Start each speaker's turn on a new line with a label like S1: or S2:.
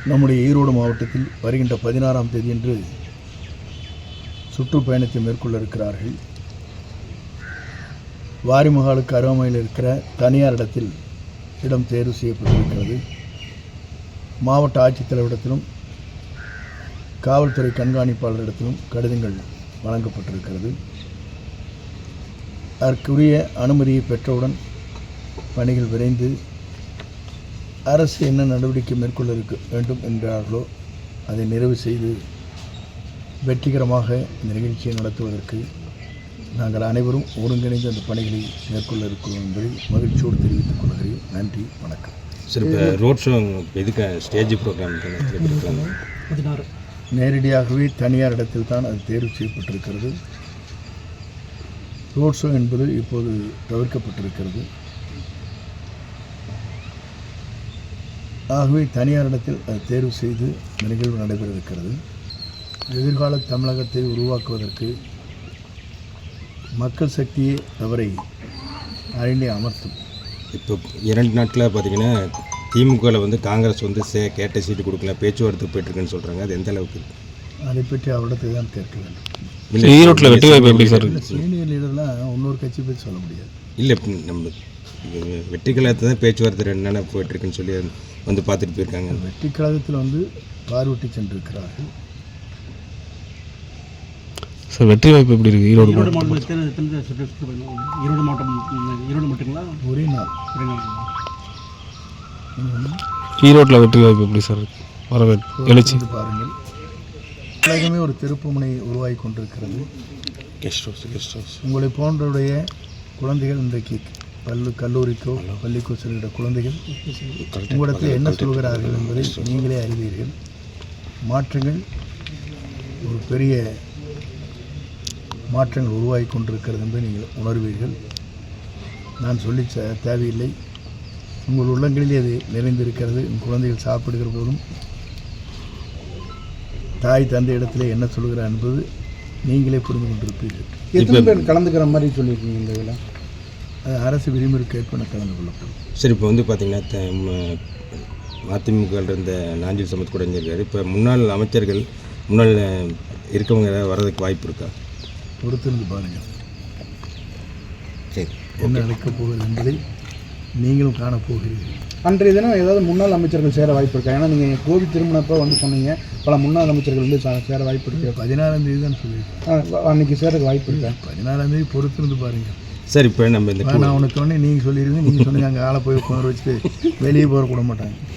S1: நம்முடைய ஈரோடு மாவட்டத்தில் வருகின்ற 16ஆம் தேதியன்று சுற்றுப்பயணத்தை மேற்கொள்ள இருக்கிறார்கள். வாரிமுகாலுக்கு அருகாமையில் இருக்கிற தனியார் இடத்தில் இடம் தேர்வு செய்யப்பட்டிருக்கிறது. மாவட்ட ஆட்சித்தலைவரிடத்திலும் காவல்துறை கண்காணிப்பாளரிடத்திலும் கடிதங்கள் வழங்கப்பட்டிருக்கிறது. அதற்குரிய அனுமதியை பெற்றவுடன் பணிகள் விரைந்து அரசு என்ன நடவடிக்கை மேற்கொள்ள வேண்டும் என்கிறார்களோ அதை நிறைவு செய்து வெற்றிகரமாக இந்த நிகழ்ச்சியை நடத்துவதற்கு நாங்கள் அனைவரும் ஒருங்கிணைந்து அந்த பணிகளை மேற்கொள்ள இருக்கிறோம் என்பதை மகிழ்ச்சியோடு தெரிவித்துக் கொள்கிறேன். நன்றி, வணக்கம்.
S2: சரி, இப்போ ரோட் ஷோ எதுக்கு ஸ்டேஜ் ப்ரோக்ராம்
S1: நேரடியாகவே தனியார் இடத்தில் தான் அது தேர்வு செய்யப்பட்டிருக்கிறது. ரோட் ஷோ என்பது இப்போது தவிர்க்கப்பட்டிருக்கிறது. ஆகவே தனியார் இடத்தில் அது தேர்வு செய்து இந்த நிகழ்வு நடைபெற இருக்கிறது. எதிர்கால தமிழகத்தை உருவாக்குவதற்கு மக்கள் சக்தியை அவரை அறிந்தே அமர்த்தும்.
S2: இப்போ 2 நாட்களில் பார்த்தீங்கன்னா திமுகவில் வந்து காங்கிரஸ் வந்து கேட்ட சீட்டு கொடுக்கல, பேச்சுவார்த்தை போயிட்டுருக்குன்னு சொல்கிறாங்க. அது எந்த அளவுக்கு?
S1: அதை பற்றி அவரிடத்தை தான் கேட்க வேண்டும்.
S2: ஈரோட்டில் வெற்றி வாய்ப்பு எப்படி சார்?
S1: சீனியர் லீடர்லாம் இன்னொரு கட்சி பற்றி சொல்ல முடியாது.
S2: இல்லை, நம்ம வெற்றி கழகத்தை தான் பேச்சுவார்த்தை 2 நாள் போயிட்டுருக்குன்னு சொல்லி வந்து பார்த்துட்டு போயிருக்காங்க.
S1: வெற்றி கழகத்தில் வந்து பார்வையிட்டு சென்றிருக்கிறார்கள்.
S3: சார், வெற்றி வாய்ப்பு எப்படி இருக்குது ஈரோடு
S4: மாவட்டத்தில்? ஈரோடு மாவட்டம், ஈரோடு மட்டுங்களா?
S1: ஒரே நாள்.
S3: ஈரோட்டில் வெற்றி வாய்ப்பு எப்படி சார் வரவேற்பு எழுச்சி
S1: பாருங்கள். உலகமே ஒரு திருப்புமுனை உருவாகி கொண்டிருக்கிறது.
S3: கெஸ்ட் ஹவுஸ்
S1: உங்களை போன்றவுடைய குழந்தைகள் இன்றைக்கு கல்லூரிக்கோ பள்ளிக்கோ செல்கிற குழந்தைகள் உங்களிடத்தில் என்ன சொல்கிறார்கள் என்பதை நீங்களே அறிவீர்கள். மாற்றங்கள், ஒரு பெரிய மாற்றங்கள் உருவாகி கொண்டிருக்கிறது என்பதை நீங்கள் உணர்வீர்கள். நான் சொல்லி தேவையில்லை. உங்கள் உள்ளங்களிலே அது நிறைந்திருக்கிறது. உங்கள் குழந்தைகள் சாப்பிடுகிற போதும் தாய் தந்தை இடத்துல என்ன சொல்கிறார் என்பது நீங்களே புரிந்து கொண்டிருப்பீர்கள்.
S4: எத்தனை பேர் கலந்துக்கிற மாதிரி சொல்லியிருக்கீங்க இந்த இதில்?
S1: அது அரசு விதிமுறைக்கு ஏற்ப கலந்து கொள்ளப்படும்.
S2: சரி, இப்போ வந்து பார்த்திங்கன்னா மதிமுக இருந்த நாஞ்சில் சமத் கூட இருந்திருக்காரு. இப்போ முன்னாள் அமைச்சர்கள் முன்னாள் இருக்கவங்க வர்றதுக்கு வாய்ப்பு இருக்கா?
S1: பொறுத்திருந்து பாருங்கள்.
S2: சரி,
S1: என்ன நடக்கப் போகிறது என்பதை நீங்களும் காணப்போகிறீர்கள்.
S4: அன்றைய தினம் ஏதாவது முன்னாள் அமைச்சர்கள் சேர வாய்ப்பு இருக்கா? ஏன்னா நீங்கள் கோவில் திருமணப்போ வந்து சொன்னீங்க பல முன்னாள் அமைச்சர்கள் வந்து சேர வாய்ப்பு இருக்கு.
S1: 16ஆம் தேதி தான் சொல்லியிருக்கேன்.
S4: அன்றைக்கி சேரக்கு வாய்ப்பு இருக்கா?
S1: 16ஆம் தேதி பொறுத்திருந்து பாருங்கள்.
S2: சரி, இப்போ நம்ம இந்த
S1: நான் உனக்கு சொன்னேன், நீங்கள் சொல்லிடுவீங்க. நீங்கள் சொன்னீங்க அங்கே ஆளை போய் உட்கார வச்சுட்டு வெளியே போக கூட மாட்டாங்க.